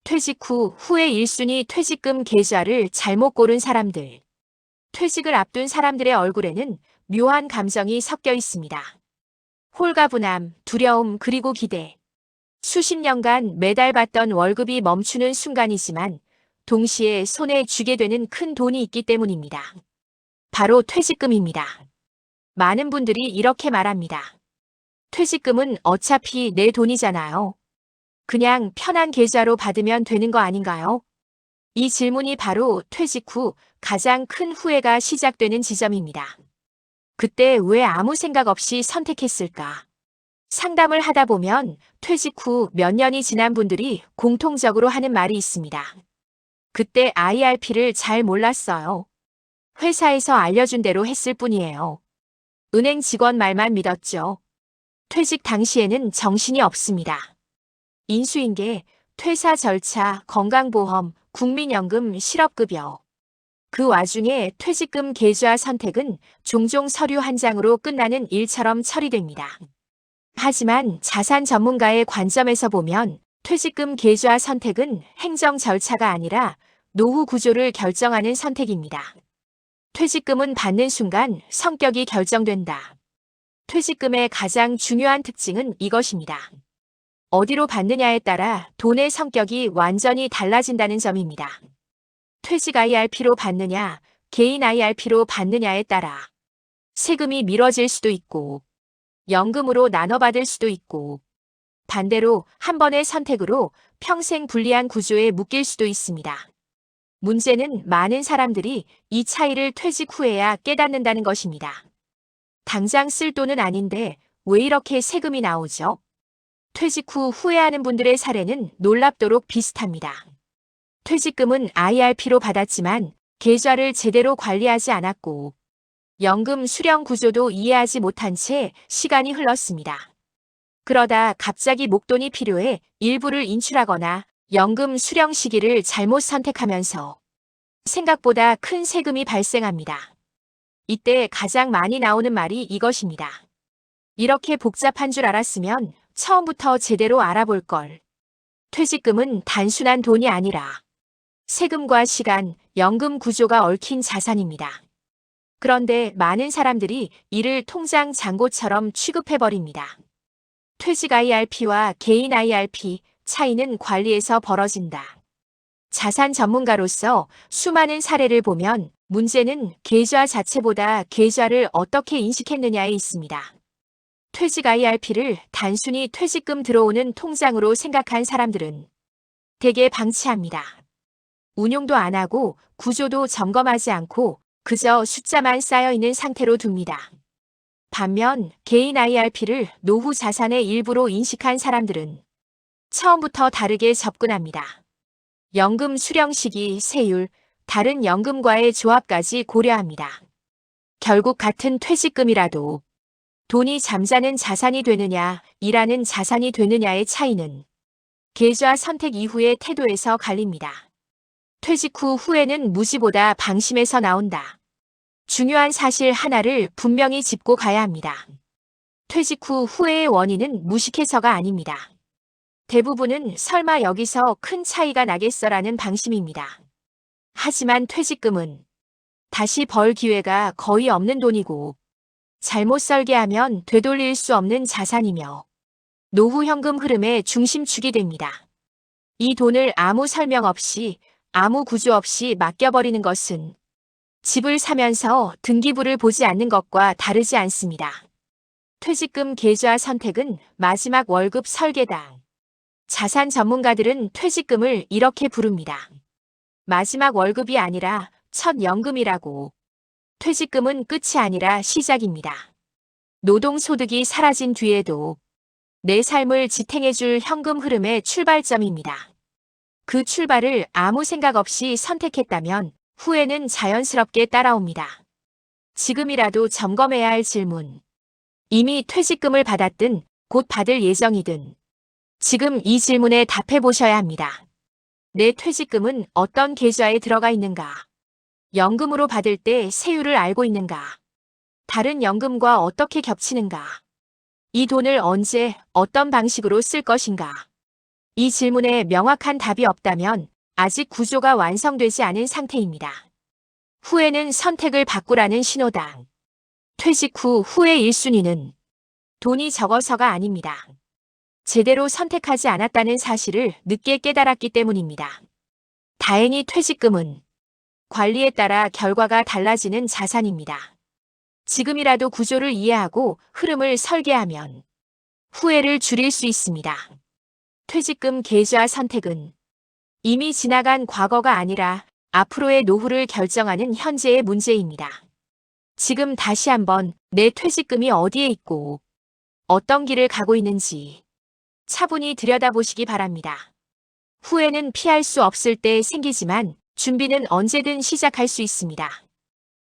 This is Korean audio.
퇴직 후 후회 1순위 퇴직금 계좌를 잘못 고른 사람들. 퇴직을 앞둔 사람들의 얼굴에는 묘한 감정이 섞여 있습니다. 홀가분함, 두려움, 그리고 기대. 수십 년간 매달 받던 월급이 멈추는 순간이지만 동시에 손에 쥐게 되는 큰 돈이 있기 때문입니다. 바로 퇴직금입니다. 많은 분들이 이렇게 말합니다. 퇴직금은 어차피 내 돈이잖아요. 그냥 편한 계좌로 받으면 되는 거 아닌가요? 이 질문이 바로 퇴직 후 가장 큰 후회가 시작되는 지점입니다. 그때 왜 아무 생각 없이 선택했을까? 상담을 하다 보면 퇴직 후 몇 년이 지난 분들이 공통적으로 하는 말이 있습니다. 그때 IRP를 잘 몰랐어요. 회사에서 알려준 대로 했을 뿐이에요. 은행 직원 말만 믿었죠. 퇴직 당시에는 정신이 없습니다. 인수인계, 퇴사 절차, 건강보험, 국민연금, 실업급여. 그 와중에 퇴직금 계좌 선택은 종종 서류 한 장으로 끝나는 일처럼 처리됩니다. 하지만 자산 전문가의 관점에서 보면 퇴직금 계좌 선택은 행정 절차가 아니라 노후 구조를 결정하는 선택입니다. 퇴직금은 받는 순간 성격이 결정된다. 퇴직금의 가장 중요한 특징은 이것입니다. 어디로 받느냐에 따라 돈의 성격이 완전히 달라진다는 점입니다. 퇴직 IRP로 받느냐, 개인 IRP로 받느냐에 따라 세금이 미뤄질 수도 있고, 연금으로 나눠 받을 수도 있고, 반대로 한 번의 선택으로 평생 불리한 구조에 묶일 수도 있습니다. 문제는 많은 사람들이 이 차이를 퇴직 후에야 깨닫는다는 것입니다. 당장 쓸 돈은 아닌데 왜 이렇게 세금이 나오죠? 퇴직 후 후회하는 분들의 사례는 놀랍도록 비슷합니다. 퇴직금은 IRP로 받았지만 계좌를 제대로 관리하지 않았고 연금 수령 구조도 이해하지 못한 채 시간이 흘렀습니다. 그러다 갑자기 목돈이 필요해 일부를 인출하거나 연금 수령 시기를 잘못 선택하면서 생각보다 큰 세금이 발생합니다. 이때 가장 많이 나오는 말이 이것입니다. 이렇게 복잡한 줄 알았으면 처음부터 제대로 알아볼 걸. 퇴직금은 단순한 돈이 아니라 세금과 시간, 연금 구조가 얽힌 자산입니다. 그런데 많은 사람들이 이를 통장 잔고처럼 취급해버립니다. 퇴직 IRP와 개인 IRP 차이는 관리에서 벌어진다. 자산 전문가로서 수많은 사례를 보면 문제는 계좌 자체보다 계좌를 어떻게 인식했느냐에 있습니다. 퇴직 IRP를 단순히 퇴직금 들어오는 통장으로 생각한 사람들은 대개 방치합니다. 운용도 안 하고 구조도 점검하지 않고 그저 숫자만 쌓여있는 상태로 둡니다. 반면 개인 IRP를 노후 자산의 일부로 인식한 사람들은 처음부터 다르게 접근합니다. 연금 수령 시기, 세율, 다른 연금과의 조합까지 고려합니다. 결국 같은 퇴직금이라도 돈이 잠자는 자산이 되느냐, 일하는 자산이 되느냐의 차이는 계좌 선택 이후의 태도에서 갈립니다. 퇴직 후 후회는 무지보다 방심에서 나온다. 중요한 사실 하나를 분명히 짚고 가야 합니다. 퇴직 후 후회의 원인은 무식해서가 아닙니다. 대부분은 설마 여기서 큰 차이가 나겠어라는 방심입니다. 하지만 퇴직금은 다시 벌 기회가 거의 없는 돈이고 잘못 설계하면 되돌릴 수 없는 자산이며 노후 현금 흐름의 중심축이 됩니다. 이 돈을 아무 설명 없이 아무 구조 없이 맡겨버리는 것은 집을 사면서 등기부를 보지 않는 것과 다르지 않습니다. 퇴직금 계좌 선택은 마지막 월급 설계다. 자산 전문가들은 퇴직금을 이렇게 부릅니다. 마지막 월급이 아니라 첫 연금이라고. 퇴직금은 끝이 아니라 시작입니다. 노동소득이 사라진 뒤에도 내 삶을 지탱해줄 현금 흐름의 출발점입니다. 그 출발을 아무 생각 없이 선택했다면 후회는 자연스럽게 따라옵니다. 지금이라도 점검해야 할 질문. 이미 퇴직금을 받았든 곧 받을 예정이든 지금 이 질문에 답해 보셔야 합니다. 내 퇴직금은 어떤 계좌에 들어가 있는가? 연금으로 받을 때 세율을 알고 있는가? 다른 연금과 어떻게 겹치는가? 이 돈을 언제, 어떤 방식으로 쓸 것인가? 이 질문에 명확한 답이 없다면 아직 구조가 완성되지 않은 상태입니다. 후회는 선택을 바꾸라는 신호다. 퇴직 후 후회 1순위는 돈이 적어서가 아닙니다. 제대로 선택하지 않았다는 사실을 늦게 깨달았기 때문입니다. 다행히 퇴직금은 관리에 따라 결과가 달라지는 자산입니다. 지금이라도 구조를 이해하고 흐름을 설계하면 후회를 줄일 수 있습니다. 퇴직금 계좌 선택은 이미 지나간 과거가 아니라 앞으로의 노후를 결정하는 현재의 문제입니다. 지금 다시 한번 내 퇴직금이 어디에 있고 어떤 길을 가고 있는지 차분히 들여다보시기 바랍니다. 후회는 피할 수 없을 때 생기지만 준비는 언제든 시작할 수 있습니다.